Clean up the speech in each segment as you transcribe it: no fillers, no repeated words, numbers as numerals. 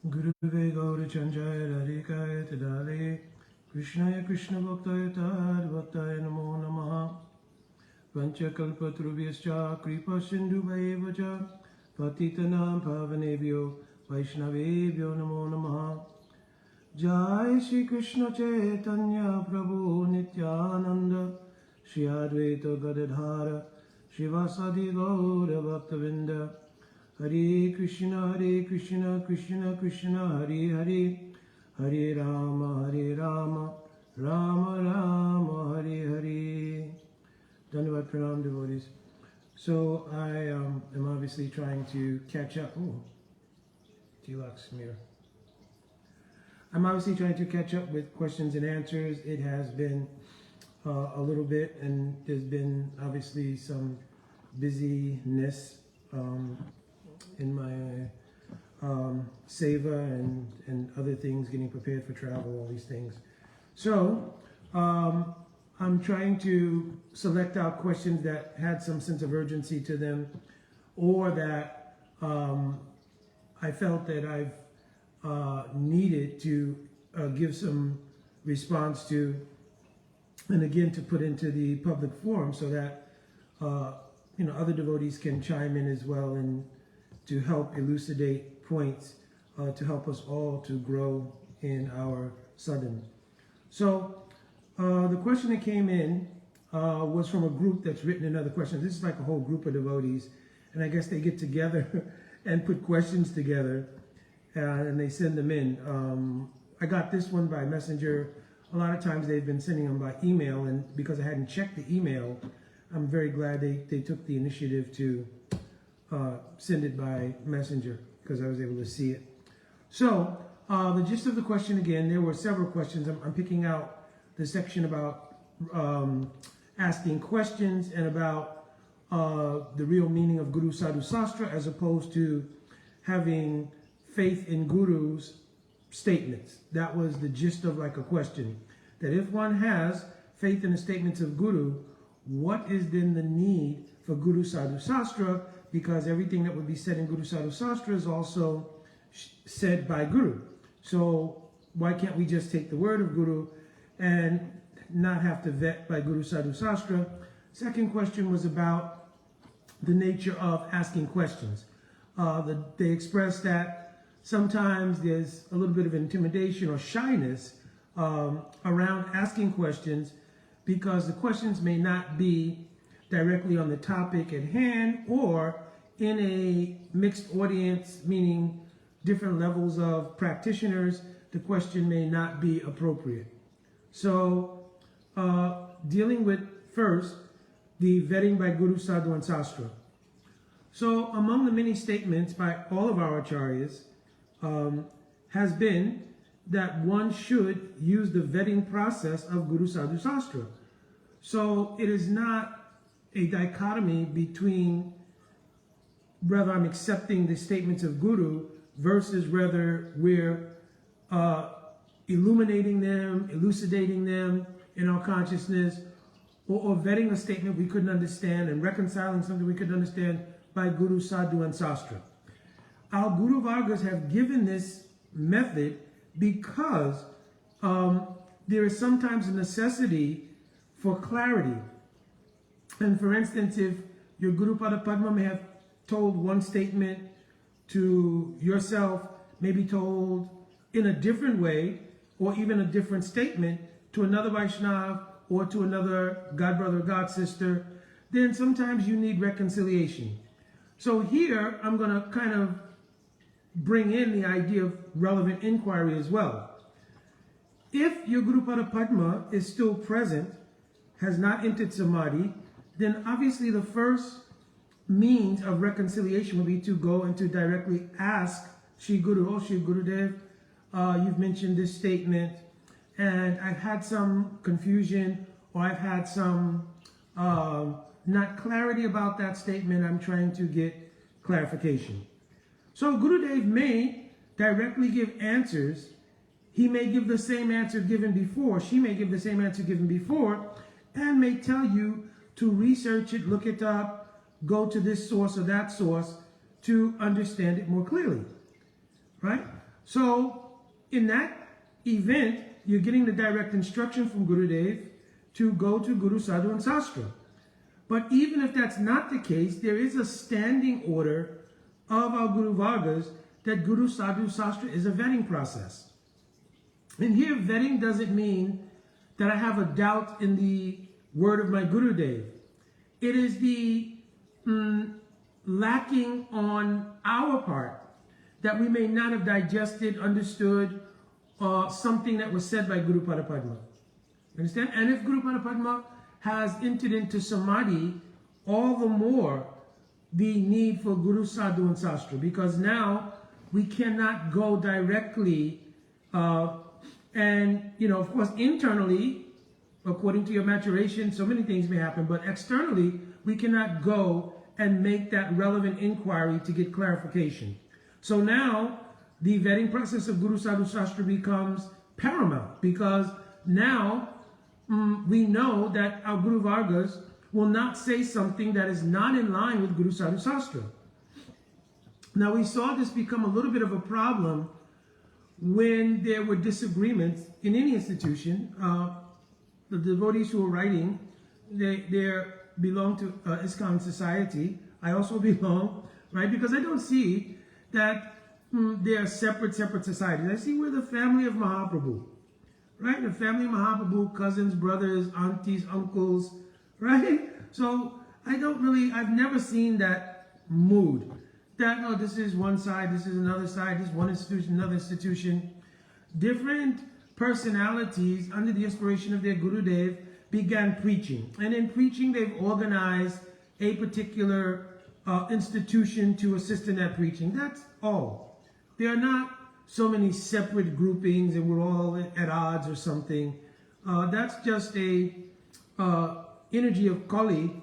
Guruve Gaura Chanjaya Radhikaya Tadale Krishnaya Krishna Bhaktaya Tad Bhaktaya Namo Namaha Vanchakalpatrubhyascha Kripa Sindhu Bhaivacha Patitanam Pavanebhyo Vaishnavebhyo Namo Namaha Jai Shri Krishna Chaitanya Prabhu Nityananda Shri Advaita Gadadhara Shivasadi Gaura Bhaktavinda Hare Krishna, Krishna Krishna, Hare Hare, Hare Rama, Rama Rama, Hare Hare. Dhanyavad Pranam, devotees. So I am obviously trying to catch up. Oh, Tilak's mirror. I'm obviously trying to catch up with questions and answers. It has been a little bit, and there's been obviously some busyness in my seva and other things, getting prepared for travel, all these things. So I'm trying to select out questions that had some sense of urgency to them, or that I felt that I've needed to give some response to, and again to put into the public forum so that other devotees can chime in as well and to help elucidate points to help us all to grow in our sadhana. So the question that came in was from a group that's written another question. This is like a whole group of devotees, and I guess they get together and put questions together and they send them in. I got this one by messenger. A lot of times they've been sending them by email, and because I hadn't checked the email, I'm very glad they took the initiative to send it by messenger, because I was able to see it. So the gist of the question, again, there were several questions. I'm picking out the section about asking questions and about the real meaning of Guru Sadhu Sastra, as opposed to having faith in Guru's statements. That was the gist of like a question, that if one has faith in the statements of Guru, what is then the need for Guru Sadhu Sastra? Because everything that would be said in Guru Sadhu Sastra is also said by Guru. So why can't we just take the word of Guru and not have to vet by Guru Sadhu Sastra? Second question was about the nature of asking questions. They expressed that sometimes there's a little bit of intimidation or shyness around asking questions, because the questions may not be directly on the topic at hand, or in a mixed audience, meaning different levels of practitioners, the question may not be appropriate. So dealing with first the vetting by Guru, Sadhu and Sastra. So among the many statements by all of our acharyas has been that one should use the vetting process of Guru Sadhu Sastra. So it is not a dichotomy between whether I'm accepting the statements of Guru versus whether we're illuminating them, elucidating them in our consciousness, or vetting a statement we couldn't understand and reconciling something we couldn't understand by Guru, Sadhu and Sastra. Our Guru Vargas have given this method because there is sometimes a necessity for clarity. And for instance, if your Guru Pada Padma may have told one statement to yourself, maybe told in a different way, or even a different statement to another Vaishnava or to another God brother or God sister, then sometimes you need reconciliation. So here I'm going to kind of bring in the idea of relevant inquiry as well. If your Guru Pada Padma is still present, has not entered Samadhi, then obviously the first means of reconciliation would be to go and to directly ask Shri Guru, oh Shri Gurudev, you've mentioned this statement, and I've had some confusion, or I've had some not clarity about that statement. I'm trying to get clarification. So Gurudev may directly give answers. He may give the same answer given before. She may give the same answer given before, and may tell you to research it, look it up, go to this source or that source to understand it more clearly, right? So in that event, you're getting the direct instruction from Gurudev to go to Guru Sadhu and Sastra. But even if that's not the case, there is a standing order of our Guru Vargas that Guru Sadhu Sastra is a vetting process. And here, vetting doesn't mean that I have a doubt in the word of my Gurudev. It is the lacking on our part that we may not have digested, understood, something that was said by Guru Padma. Understand? And if Guru Padma has entered into Samadhi, all the more the need for Guru Sadhu and Sastra, because now we cannot go directly and, of course, internally, according to your maturation, so many things may happen, but externally, we cannot go and make that relevant inquiry to get clarification. So now, the vetting process of Guru Sadhu Sastra becomes paramount, because now we know that our Guru Vargas will not say something that is not in line with Guru Sadhu Sastra. Now, we saw this become a little bit of a problem when there were disagreements in any institution. The devotees who are writing, they belong to ISKCON society. I also belong, right? Because I don't see that they are separate societies. I see we're the family of Mahaprabhu, right? The family of Mahaprabhu, cousins, brothers, aunties, uncles, right? So I've never seen that mood. That, no, this is one side, this is another side, this is one institution, another institution. Different personalities, under the inspiration of their Gurudev, began preaching. And in preaching, they've organized a particular institution to assist in that preaching. That's all. There are not so many separate groupings and we're all at odds or something. That's just a energy of Kali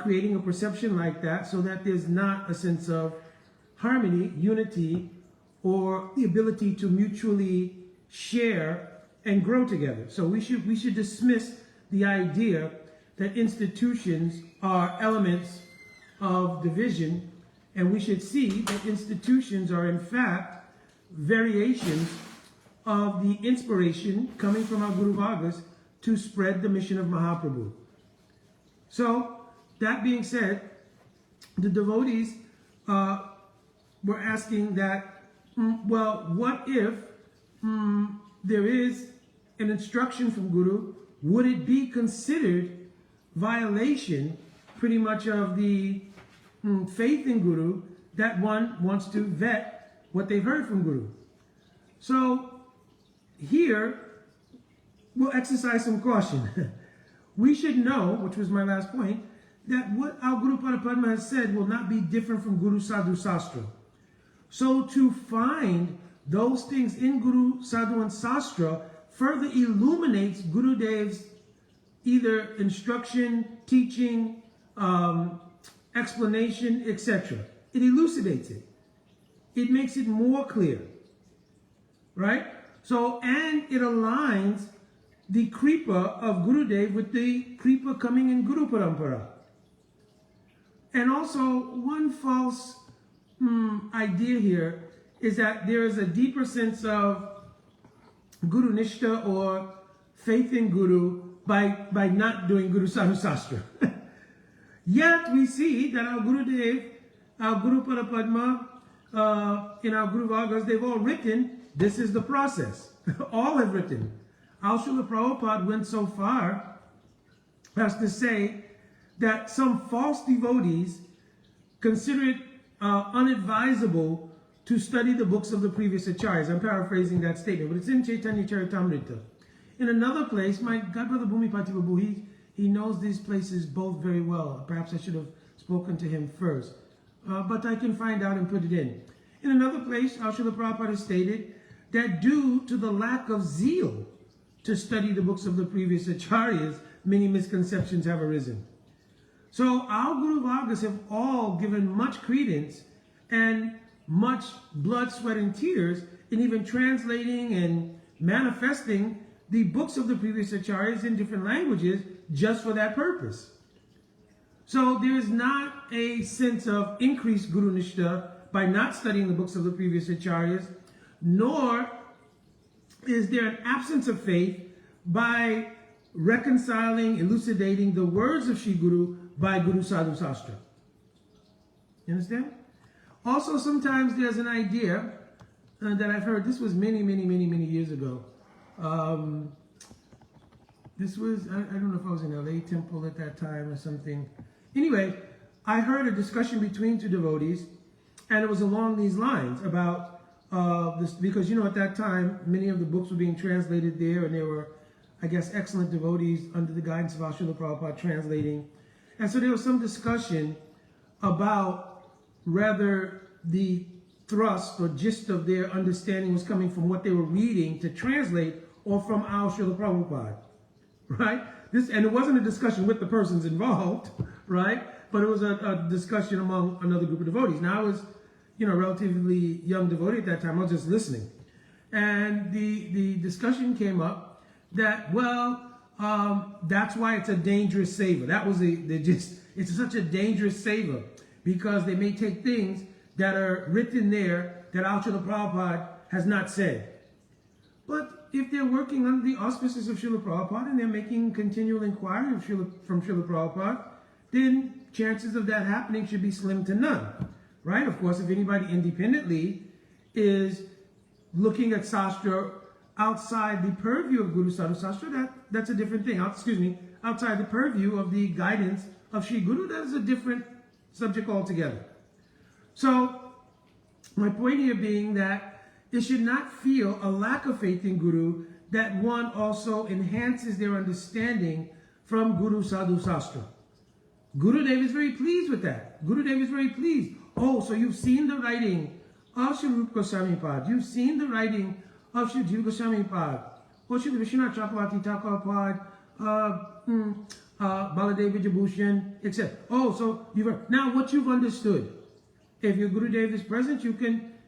creating a perception like that, so that there's not a sense of harmony, unity, or the ability to mutually share and grow together. So we should dismiss the idea that institutions are elements of division, and we should see that institutions are in fact variations of the inspiration coming from our Guru Vargas to spread the mission of Mahaprabhu. So, that being said, the devotees were asking that, well, what if there is an instruction from Guru? Would it be considered violation pretty much of the faith in Guru that one wants to vet what they've heard from Guru? So here, we'll exercise some caution. We should know, which was my last point, that what our Guru Padma has said will not be different from Guru Sadhu Sastra. So to find those things in Guru Sadhu and Sastra further illuminates Gurudev's either instruction, teaching, explanation, etc. It elucidates it. It makes it more clear, right? So, and it aligns the Kripa of Gurudev with the Kripa coming in Guru Parampara. And also, one false idea here is that there is a deeper sense of Guru Nishta or faith in Guru by not doing Guru Sadhu Sastra. Yet we see that our Gurudev, our Guru Padma, in our Guru Vargas, they've all written, this is the process. All have written. Our Srila Prabhupada went so far as to say that some false devotees consider it unadvisable to study the books of the previous acharyas. I'm paraphrasing that statement, but it's in Chaitanya Charitamrita. In another place, my godbrother Bhumipati Babu, he knows these places both very well. Perhaps I should have spoken to him first, but I can find out and put it in. In another place, our Srila Prabhupada stated that due to the lack of zeal to study the books of the previous acharyas, many misconceptions have arisen. So our Guru Vargas have all given much credence and much blood, sweat, and tears in even translating and manifesting the books of the previous acharyas in different languages just for that purpose. So there is not a sense of increased Guru Nishta by not studying the books of the previous acharyas, nor is there an absence of faith by reconciling, elucidating the words of Sri Guru by Guru Sadhu Sastra. You understand? Also, sometimes there's an idea that I've heard. This was many years ago. This was, I don't know if I was in LA Temple at that time or something. Anyway, I heard a discussion between two devotees, and it was along these lines about this, because, you know, at that time, many of the books were being translated there, and there were, I guess, excellent devotees under the guidance of Srila Prabhupada translating. And so there was some discussion about whether the thrust or gist of their understanding was coming from what they were reading to translate or from our Srila Prabhupada, right? And it wasn't a discussion with the persons involved, right? But it was a discussion among another group of devotees. Now, I was, you know, relatively young devotee at that time. I was just listening. And the discussion came up that, well, that's why it's a dangerous savor. That was it's such a dangerous savor because they may take things that are written there that our Srila Prabhupada has not said. But if they're working under the auspices of Srila Prabhupada and they're making continual inquiry from Srila Prabhupada, then chances of that happening should be slim to none, right? Of course, if anybody independently is looking at Sastra outside the purview of Guru Sadhu Sastra, that's a different thing. Outside the purview of the guidance of Sri Guru, that is a different subject altogether. So, my point here being that it should not feel a lack of faith in Guru that one also enhances their understanding from Guru Sadhu Sastra. Gurudev is very pleased with that. Gurudev is very pleased. Oh, so you've seen the writing of Sri Rupa Goswami Pad. You've seen the writing of Sri Jiva Goswami Pad. Or Sri Vishwanath Chakravarti Thakur Pad, Baladev Vijayabhushan, etc. Oh, so you've heard. Now what you've understood. If your Gurudev is present,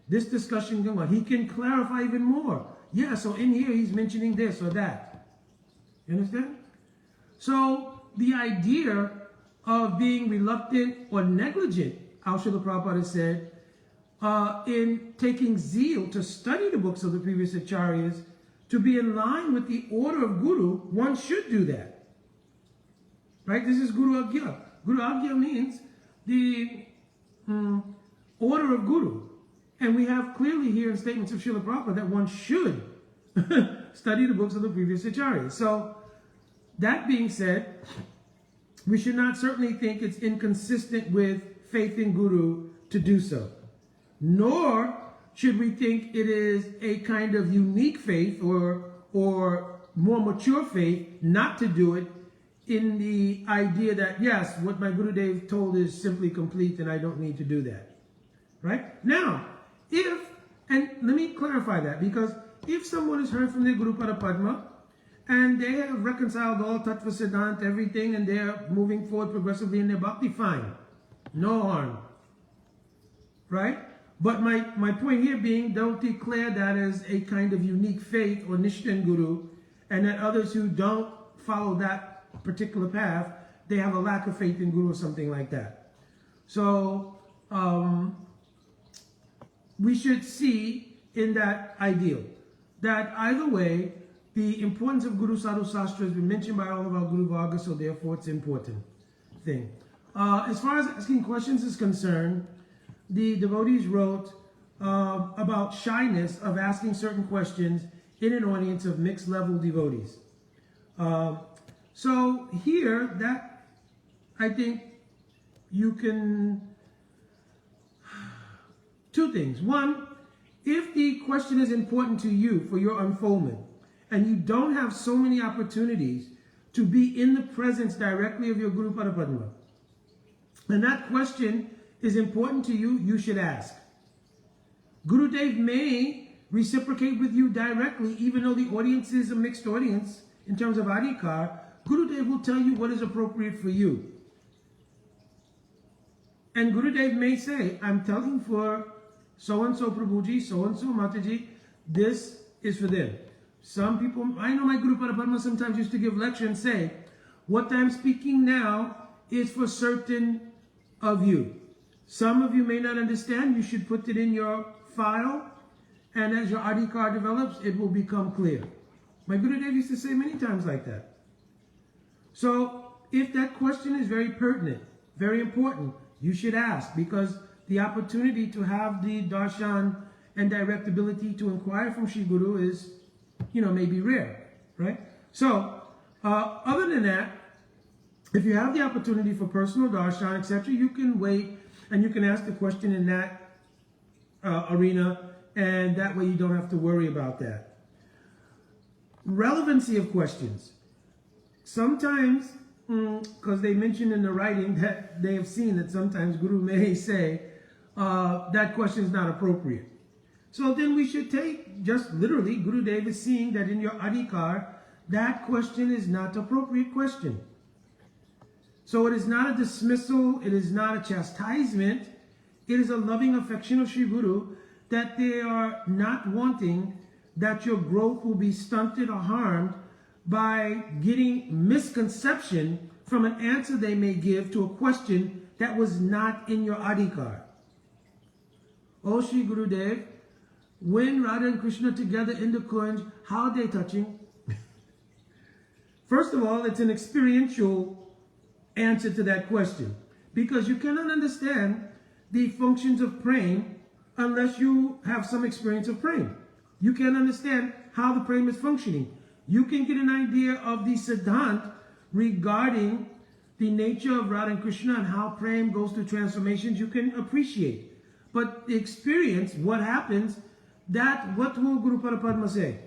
this discussion can go on. He can clarify even more. Yeah, so in here he's mentioning this or that. You understand? So the idea of being reluctant or negligent, our Srila Prabhupada has said, in taking zeal to study the books of the previous acharyas, to be in line with the order of Guru, one should do that. Right? This is Guru Agya. Guru Agya means the order of Guru. And we have clearly here in statements of Srila Prabhupada that one should study the books of the previous acharyas. So, that being said, we should not certainly think it's inconsistent with faith in Guru to do so. Nor should we think it is a kind of unique faith or more mature faith not to do it in the idea that, yes, what my Gurudev told is simply complete and I don't need to do that. Right? Now, and let me clarify that, because if someone has heard from their Guru Pada Padma and they have reconciled all Tattva Siddhant, everything, and they're moving forward progressively in their bhakti, fine. No harm. Right? But my point here being, don't declare that as a kind of unique faith or Nishta in Guru, and that others who don't follow that particular path, they have a lack of faith in Guru or something like that. So, we should see in that ideal that either way, the importance of Guru Sadhu Sastra has been mentioned by all of our Guru Varga, so therefore it's an important thing. As far as asking questions is concerned, the devotees wrote about shyness of asking certain questions in an audience of mixed level devotees. So here, that I think you can, two things. One, if the question is important to you for your unfoldment, and you don't have so many opportunities to be in the presence directly of your Guru Pada Padma, and that question is important to you, you should ask. Gurudev may reciprocate with you directly, even though the audience is a mixed audience in terms of adhikar. Gurudev will tell you what is appropriate for you. And Gurudev may say, I'm telling for so-and-so Prabhuji, so-and-so Mataji, this is for them. Some people, I know my Guru Pada Padma sometimes used to give lecture and say, what I'm speaking now is for certain of you. Some of you may not understand. You should put it in your file and as your adhikar develops, it will become clear. My Gurudev used to say many times like that. So if that question is very pertinent, very important, you should ask, because the opportunity to have the darshan and direct ability to inquire from Shri Guru is, maybe rare, right? So, other than that, if you have the opportunity for personal darshan, etc., you can wait and you can ask the question in that arena, and that way you don't have to worry about that. Relevancy of questions. Sometimes, because they mentioned in the writing that they have seen that sometimes Guru may say that question is not appropriate. So then we should take, just literally, Gurudev is seeing that in your adhikar, that question is not appropriate question. So it is not a dismissal, it is not a chastisement, it is a loving affection of Shri Guru that they are not wanting that your growth will be stunted or harmed by getting misconception from an answer they may give to a question that was not in your adhikar. Oh Shri Gurudev, when Radha and Krishna together in the Kunj, how are they touching? First of all, it's an experiential answer to that question, because you cannot understand the functions of praying unless you have some experience of praying. You can't understand how the praying is functioning. You can get an idea of the siddhant regarding the nature of Radha and Krishna and how praying goes through transformations. You can appreciate. But the experience, what happens, what will Guru Padma say?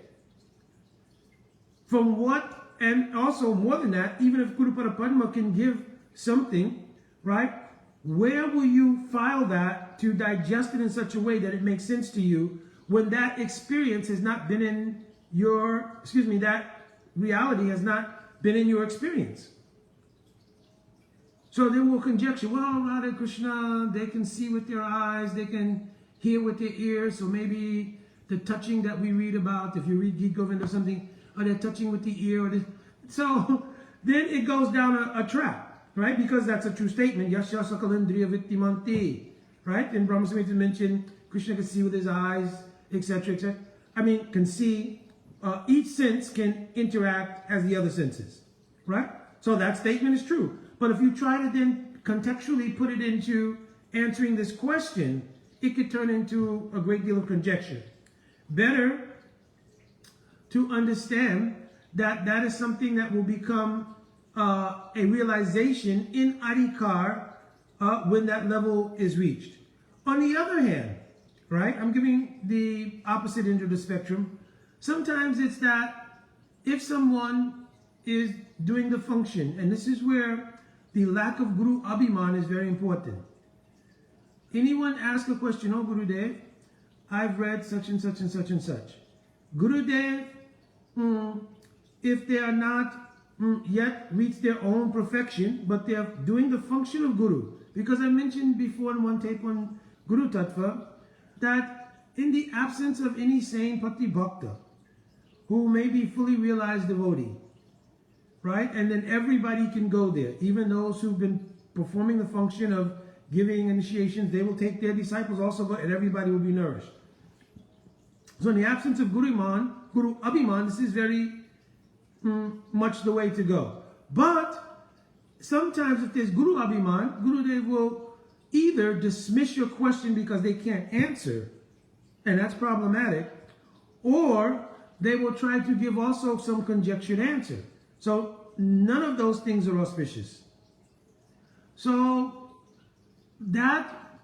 From what, and also more than that, even if Guru Padma can give something, right? Where will you file that to digest it in such a way that it makes sense to you when that experience has not been in your, that reality has not been in your experience? So then we'll conjecture, well, Radha and Krishna, they can see with their eyes, they can hear with their ears, so maybe the touching that we read about, if you read Gita Govinda or something, or they're touching with the ear, so then it goes down a track, right? Because that's a true statement, Yasya Sakalindriya Vittimanti, right? And Brahma Samhita mentioned Krishna can see with his eyes, etc., etc. Can see, each sense can interact as the other senses, right? So that statement is true. But if you try to then contextually put it into answering this question, it could turn into a great deal of conjecture. Better to understand that that is something that will become a realization in adhikar when that level is reached. On the other hand, right, I'm giving the opposite end of the spectrum. Sometimes it's that if someone is doing the function, and this is where the lack of Guru Abhiman is very important. Anyone ask a question, oh Gurudev, I've read such and such and such and such. Gurudev, if they are not yet reached their own perfection, but they are doing the function of Guru. Because I mentioned before in one tape on Guru Tattva, that in the absence of any sane Pati Bhakta, who may be fully realized devotee, right? And then everybody can go there. Even those who've been performing the function of giving initiations, they will take their disciples also go, and everybody will be nourished. So in the absence of Guru Abhiman, this is very much the way to go. But sometimes if there's Guru Abhiman, Gurudev will either dismiss your question because they can't answer, and that's problematic, or they will try to give also some conjectured answer. So none of those things are auspicious. So that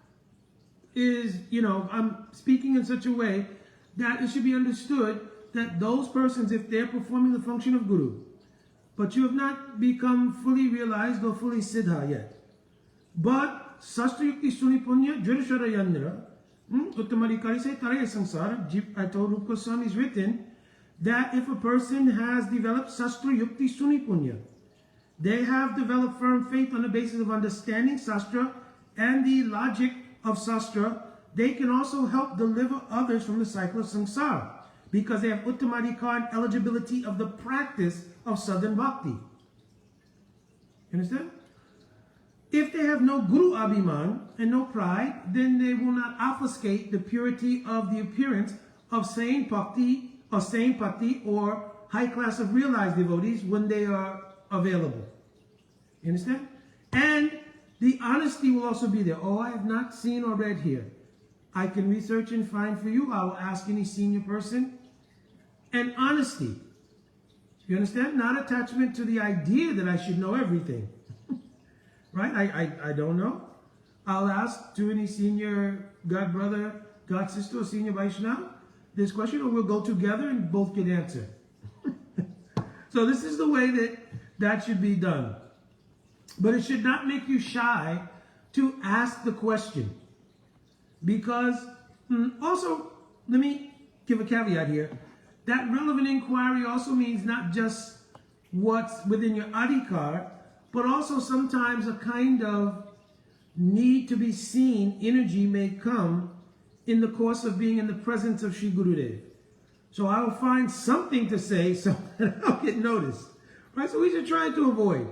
is, I'm speaking in such a way that it should be understood that those persons, if they're performing the function of Guru, but you have not become fully realized or fully siddha yet, but Sastra Yukti Suni Punya Jurishara Yandra, Uttamarikari Se Taraya Sansara, I told Rupa Goswami is written that if a person has developed Sastra Yukti Suni Punya, they have developed firm faith on the basis of understanding Sastra and the logic of Sastra, they can also help deliver others from the cycle of samsara because they have uttamadhikar and eligibility of the practice of sadhana bhakti. You understand? If they have no Guru Abhiman and no pride, then they will not obfuscate the purity of the appearance of sane bhakti or high class of realized devotees when they are available. You understand? And the honesty will also be there. Oh, I have not seen or read here. I can research and find for you. I will ask any senior person. And honesty. You understand? Not attachment to the idea that I should know everything. Right? I don't know. I'll ask to any senior God brother, God sister, or senior Vaishnava this question, or we'll go together and both get answered. So this is the way that should be done. But it should not make you shy to ask the question. Because, also, let me give a caveat here. That relevant inquiry also means not just what's within your adhikar, but also sometimes a kind of need to be seen energy may come in the course of being in the presence of Sri Gurudev. So I will find something to say so that I'll get noticed. Right? So we should try to avoid.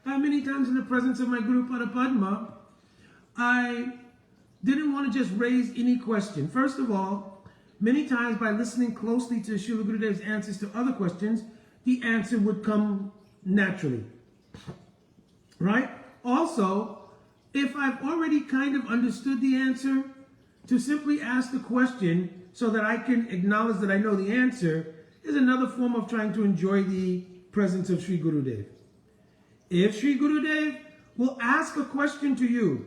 Many times in the presence of my Guru Pada Padma, I didn't want to just raise any question. First of all, many times by listening closely to Srila Gurudev's answers to other questions, the answer would come naturally. Right? Also, if I've already kind of understood the answer, to simply ask the question so that I can acknowledge that I know the answer is another form of trying to enjoy the presence of Sri Gurudev. If Sri Gurudev will ask a question to you,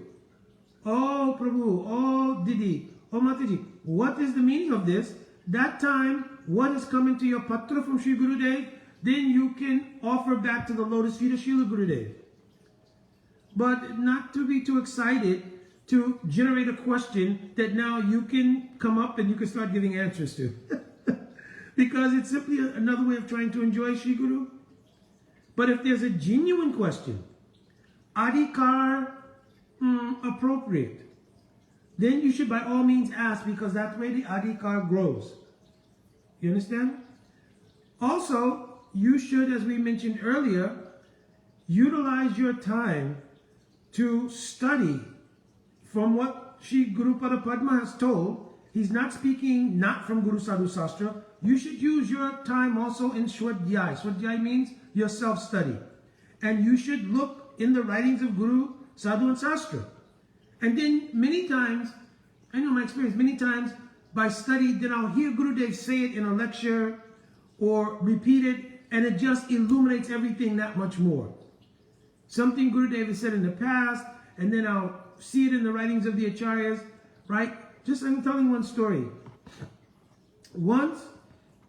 oh Prabhu, oh Didi, oh Mataji, what is the meaning of this? That time, what has come into your patra from Sri Gurudev, then you can offer back to the lotus feet of Srila Gurudev. But not to be too excited to generate a question that now you can come up and you can start giving answers to. Because it's simply another way of trying to enjoy Sri Guru. But if there's a genuine question, adhikar appropriate, then you should by all means ask, because that way the adhikar grows. You understand? Also, you should, as we mentioned earlier, utilize your time to study from what Sri Guru Pada Padma has told. He's not speaking not from Guru Sadhu Sastra. You should use your time also in Swadhyay. Swadhyay means your self-study. And you should look in the writings of Guru, Sadhu and Sastra. And then many times, I know my experience, many times by study, then I'll hear Gurudev say it in a lecture or repeat it, and it just illuminates everything that much more. Something Gurudev has said in the past, and then I'll see it in the writings of the Acharyas, right? I'm telling one story. Once,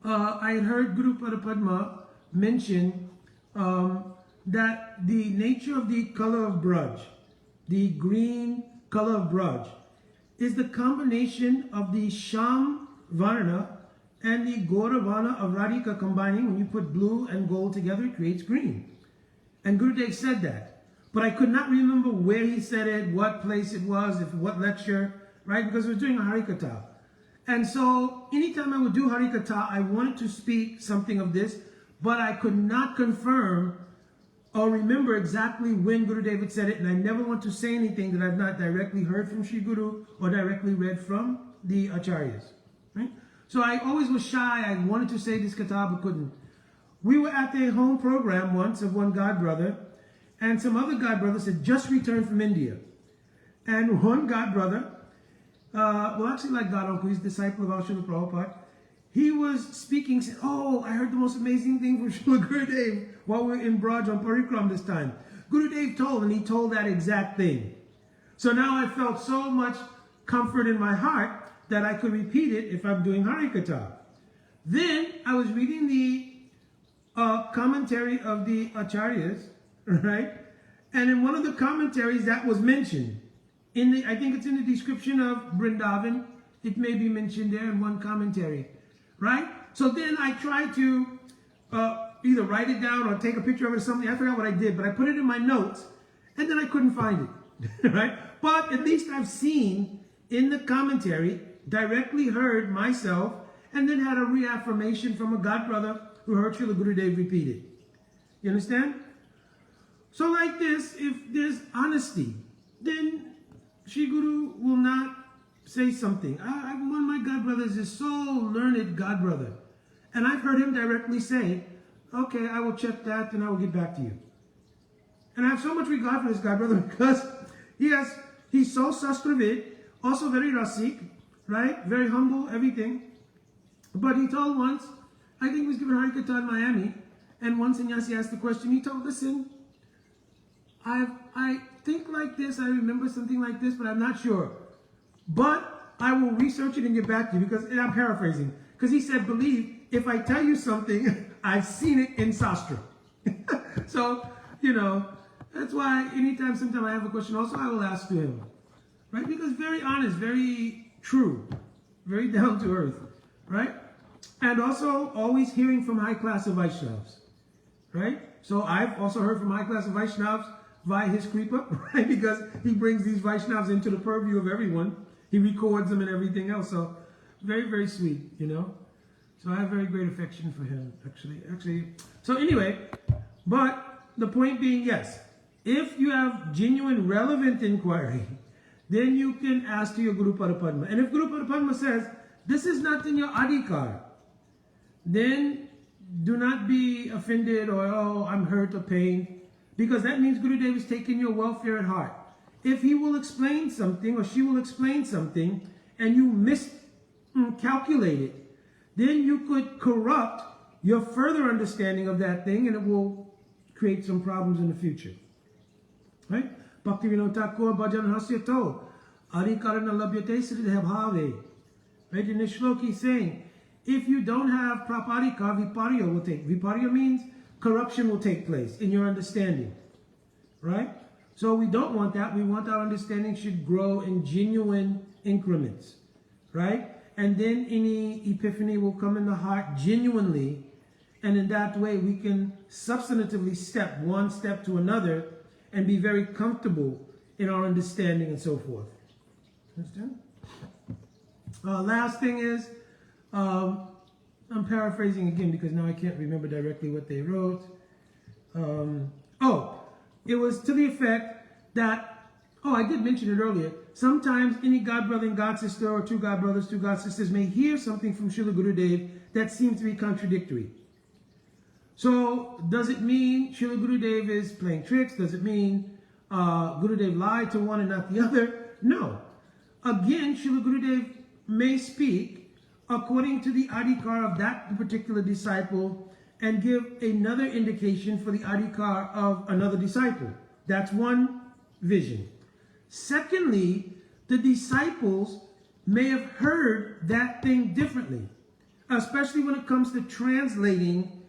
I had heard Guru Pada Padma mention that the nature of the color of Braj, the green color of Braj, is the combination of the Sham Varna and the Gora Varna of Radhika combining. When you put blue and gold together, it creates green. And Gurudev said that. But I could not remember where he said it, what place it was, what lecture, right? Because we were doing a Harikatha. And so anytime I would do Harikatha, I wanted to speak something of this, but I could not confirm or remember exactly when Gurudev had said it, and I never want to say anything that I've not directly heard from Sri Guru or directly read from the Acharyas. Right? So I always was shy. I wanted to say this katha, but couldn't. We were at a home program once of one godbrother, and some other godbrothers had just returned from India. And one godbrother, actually like God Uncle, he's a disciple of Srila Prabhupada, he was speaking, said, oh, I heard the most amazing thing from Srila Gurudev while we were in Braj on Parikram this time. Gurudev told, and he told that exact thing. So now I felt so much comfort in my heart that I could repeat it if I'm doing Harikatha. Then I was reading the commentary of the Acharyas, right? And in one of the commentaries that was mentioned, I think it's in the description of Vrindavan, it may be mentioned there in one commentary, right? So then I tried to either write it down or take a picture of it or something. I forgot what I did, but I put it in my notes, and then I couldn't find it, right? But at least I've seen in the commentary, directly heard myself, and then had a reaffirmation from a godbrother who heard Srila Gurudev repeat it. You understand? So like this, if there's honesty, then Sri Guru will not say something. One of my godbrothers is so learned godbrother. And I've heard him directly say, okay, I will check that and I will get back to you. And I have so much regard for this godbrother because he's so sastravid, also very rasik, right? Very humble, everything. But he told once, I think he was given Harikata in Miami, and one sannyasi asked the question, he told, listen, I think like this, I remember something like this, but I'm not sure. But I will research it and get back to you, because, and I'm paraphrasing, because he said, believe, if I tell you something, I've seen it in Sastra. So, you know, that's why sometime I have a question, also I will ask to him. Right? Because very honest, very true, very down to earth. Right? And also always hearing from high class of Vaishnavas. Right? So I've also heard from high class of Vaishnavas via his Kripa, right? Because he brings these Vaishnavas into the purview of everyone. He records them and everything else. So very, very sweet, you know. So I have very great affection for him, actually. So anyway, but the point being, yes, if you have genuine, relevant inquiry, then you can ask to your Guru Padma. And if Guru Padma says, this is not in your adhikar, then do not be offended or, oh, I'm hurt or pained, because that means Gurudev is taking your welfare at heart. If he will explain something or she will explain something and you miscalculate it, then you could corrupt your further understanding of that thing and it will create some problems in the future. Right? Bhaktivinoda Thakur Bhajan Hasyato Arikarana Labhyate Sridha Bhave. Right? In this shlok he's saying, if you don't have praparika, viparya will take. Viparya means corruption will take place in your understanding. Right? So we don't want that. We want our understanding should grow in genuine increments. Right? And then any epiphany will come in the heart genuinely. And in that way, we can substantively step one step to another and be very comfortable in our understanding and so forth. Understand? Last thing is, I'm paraphrasing again because now I can't remember directly what they wrote. It was to the effect that, I did mention it earlier. Sometimes any godbrother and godsister or two godbrothers, two godsisters may hear something from Srila Gurudev that seems to be contradictory. So does it mean Srila Gurudev is playing tricks? Does it mean Gurudev lied to one and not the other? No. Again, Srila Gurudev may speak according to the adhikar of that particular disciple and give another indication for the adhikar of another disciple. That's one vision. Secondly, the disciples may have heard that thing differently, especially when it comes to translating,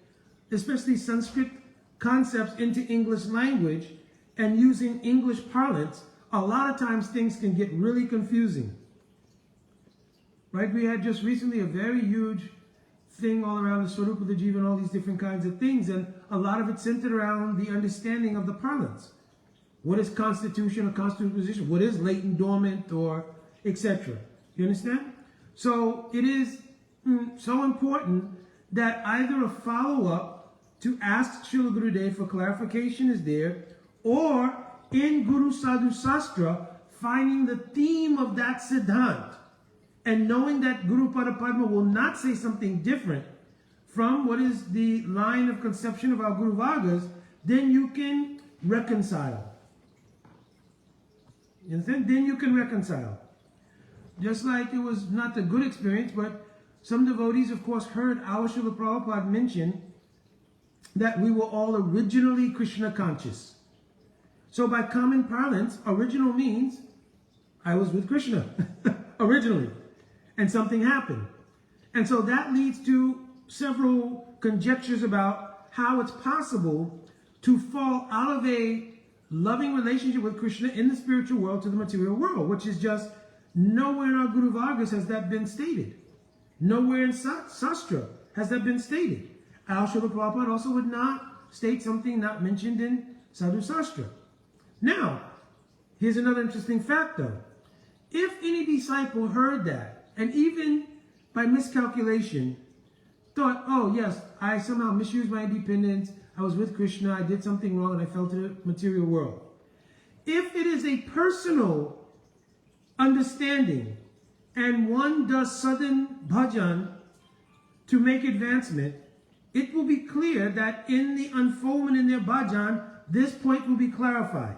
especially Sanskrit concepts into English language and using English parlance. A lot of times things can get really confusing. Right? We had just recently a very huge thing all around the Swarupa, the Jiva, and all these different kinds of things, and a lot of it centered around the understanding of the parlance. What is constitution or constitutional position? What is latent, dormant, or etc.? You understand? So it is so important that either a follow-up to ask Srila Gurudev for clarification is there, or in Guru Sadhu Sastra, finding the theme of that siddhant, and knowing that Guru Padma will not say something different from what is the line of conception of our Guru Vargas, then you can reconcile. You understand? Then you can reconcile. Just like it was not a good experience, but some devotees, of course, heard our Srila Prabhupada mention that we were all originally Krishna conscious. So by common parlance, original means I was with Krishna originally, and something happened. And so that leads to several conjectures about how it's possible to fall out of a loving relationship with Krishna in the spiritual world to the material world, which is just nowhere in our Guru Vargas has that been stated. Nowhere in Sastra has that been stated. Our Srila Prabhupada also would not state something not mentioned in Sadhu Sastra. Now, here's another interesting fact though. If any disciple heard that, and even by miscalculation, thought, oh yes, I somehow misused my independence, I was with Krishna, I did something wrong, and I fell to the material world. If it is a personal understanding and one does sudden bhajan to make advancement, it will be clear that in the unfoldment in their bhajan, this point will be clarified.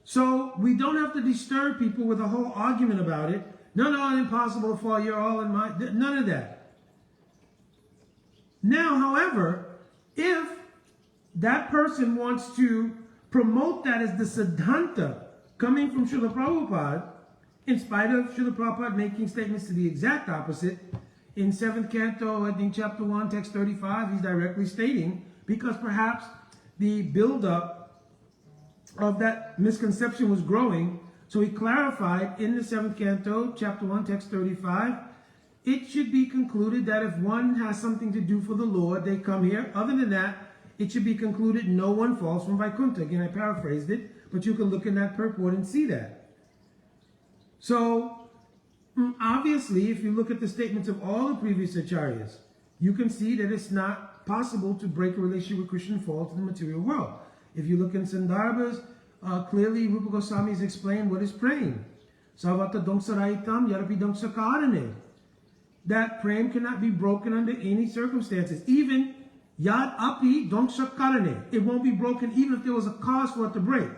So we don't have to disturb people with a whole argument about it. No, impossible to fall. You're all in my... None of that. Now, however, if that person wants to promote that as the Siddhanta coming from Srila Prabhupada, in spite of Srila Prabhupada making statements to the exact opposite, in 7th Canto, I think chapter 1, text 35, he's directly stating, because perhaps the buildup of that misconception was growing, so he clarified in the 7th Canto, chapter 1, text 35, it should be concluded that if one has something to do for the Lord, they come here. Other than that, it should be concluded no one falls from Vaikuntha. Again, I paraphrased it, but you can look in that purport and see that. So, obviously, if you look at the statements of all the previous acharyas, you can see that it's not possible to break a relationship with Krishna and fall to the material world. If you look in Sandarbhas, clearly Rupa Goswami has explained what is praying. Savata Dongsaraitam Yarapi Dongsakarane. That praying cannot be broken under any circumstances. Even Yad Api Dongsakarane. It won't be broken even if there was a cause for it to break.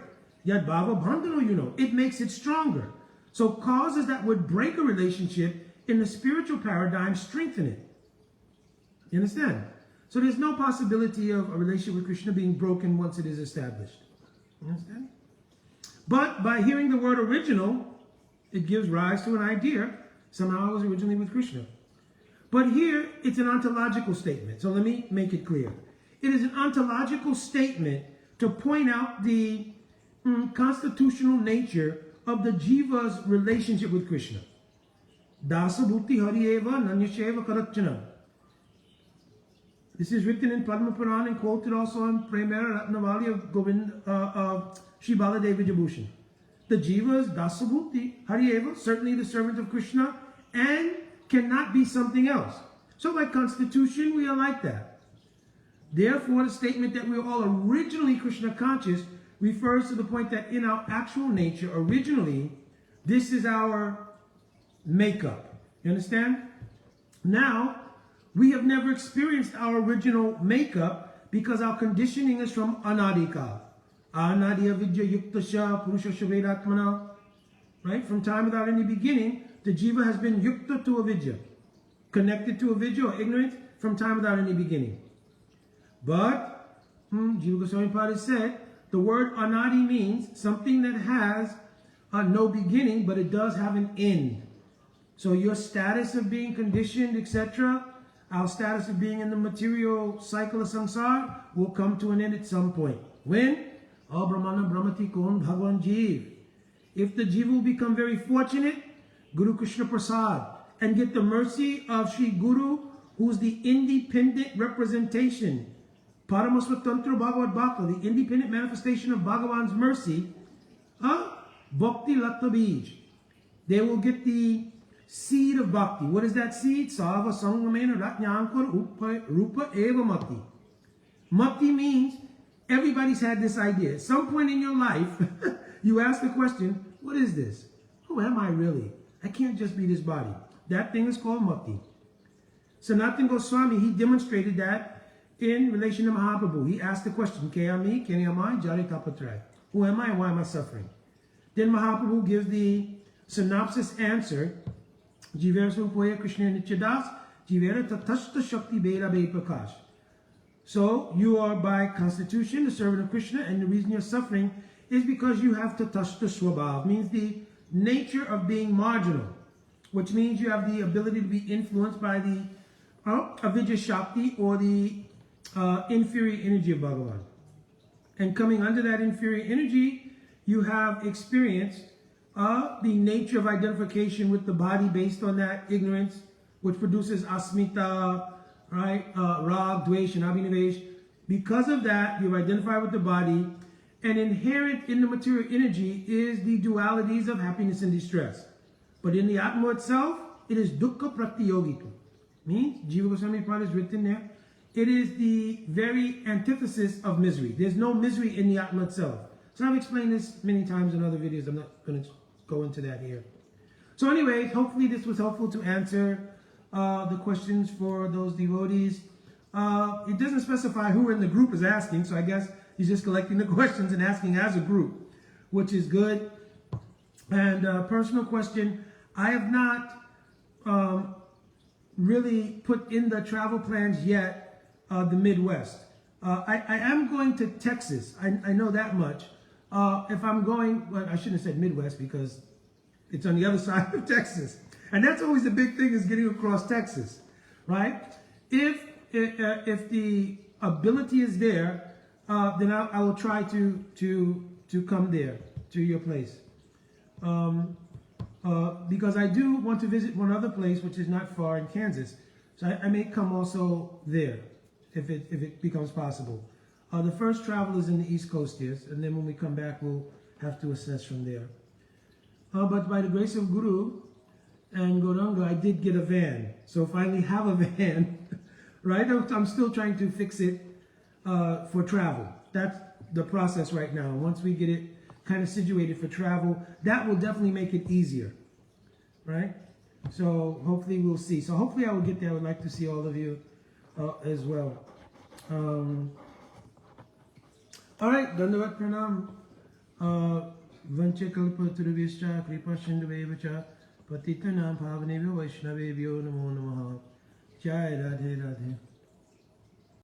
Yad Bhava Bandhano, it makes it stronger. So causes that would break a relationship in the spiritual paradigm strengthen it. You understand? So there's no possibility of a relationship with Krishna being broken once it is established. You understand? But by hearing the word original, it gives rise to an idea. Somehow it was originally with Krishna. But here, it's an ontological statement. So let me make it clear. It is an ontological statement to point out the constitutional nature of the jiva's relationship with Krishna. Dasa bhuti harieva nanyasheva karachana. This is written in Padma Puran and quoted also in Premera Ratnavali of Govind Sri Baladevi Jabhushan. The jiva is dasa bhuti harieva, certainly the servant of Krishna, and cannot be something else. So by constitution, we are like that. Therefore, the statement that we are all originally Krishna conscious refers to the point that in our actual nature, originally, this is our makeup. You understand? Now, we have never experienced our original makeup because our conditioning is from anadika. Anadiya vidya yuktasya purusha shavedatmana. Right? From time without any beginning, the jiva has been yukta to avidya, connected to avidya or ignorance from time without any beginning. But, Jiva Goswami Pada said, the word anadi means something that has no beginning, but it does have an end. So your status of being conditioned, etc., our status of being in the material cycle of samsara will come to an end at some point. When? Brahmana Brahmati Kon Bhagwan Jeev. If the jiva will become very fortunate, Guru Krishna Prasad, and get the mercy of Sri Guru, who's the independent representation, Paramasvatantra Bhagavad Bhakta, the independent manifestation of Bhagavan's mercy, Bhakti Latta Bij. They will get the seed of bhakti. What is that seed? Sava Sangamena Ratnyankar Rupa Eva Mati. Mati means everybody's had this idea. At some point in your life, you ask the question, what is this? Who am I really? I can't just be this body. That thing is called Mukti. Sanatana Goswami, he demonstrated that in relation to Mahaprabhu. He asked the question, Kayami, Kenyamai, Jari Tapatrai. Who am I and why am I suffering? Then Mahaprabhu gives the synopsis answer, Jivera Swapoya Krishna Nityadas, Jivera Tatashta Shakti Beda Be Prakash. So you are by constitution the servant of Krishna, and the reason you're suffering is because you have Tatashta Swabhav, means the nature of being marginal, which means you have the ability to be influenced by the avidya shakti or the inferior energy of Bhagavan. And coming under that inferior energy, you have experienced the nature of identification with the body based on that ignorance, which produces asmita, right, rag, dvesh, and abhinivesh. Because of that, you've identified with the body, and inherent in the material energy is the dualities of happiness and distress. But in the Atma itself, it is dukkha pratyogika. Means, Jiva Goswami Pada is written there, it is the very antithesis of misery. There's no misery in the Atma itself. So I've explained this many times in other videos. I'm not going to go into that here. So anyway, hopefully this was helpful to answer the questions for those devotees. It doesn't specify who in the group is asking, so I guess he's just collecting the questions and asking as a group, which is good. And personal question, I have not really put in the travel plans yet the Midwest. I am going to Texas. I know that much. If I'm going, well, I shouldn't have said Midwest because it's on the other side of Texas. And that's always the big thing, is getting across Texas, right? If the ability is there, then I will try to come there, to your place. Because I do want to visit one other place, which is not far, in Kansas. So I may come also there, if it becomes possible. The first travel is in the East Coast, yes, and then when we come back, we'll have to assess from there. But by the grace of Guru and Gauranga, I did get a van. So finally have a van, right? I'm still trying to fix it for travel. That's the process right now. Once we get it kind of situated for travel, that will definitely make it easier, right? So hopefully we'll see. So hopefully I will get there. I would like to see all of you as well. All right, Dandavat Pranam. Vanche kalpa turubhischa kripa sindhuvevacha patitanam bhavanebhyo vaishnavebhyo namo namaha. Jai Radhe Radhe.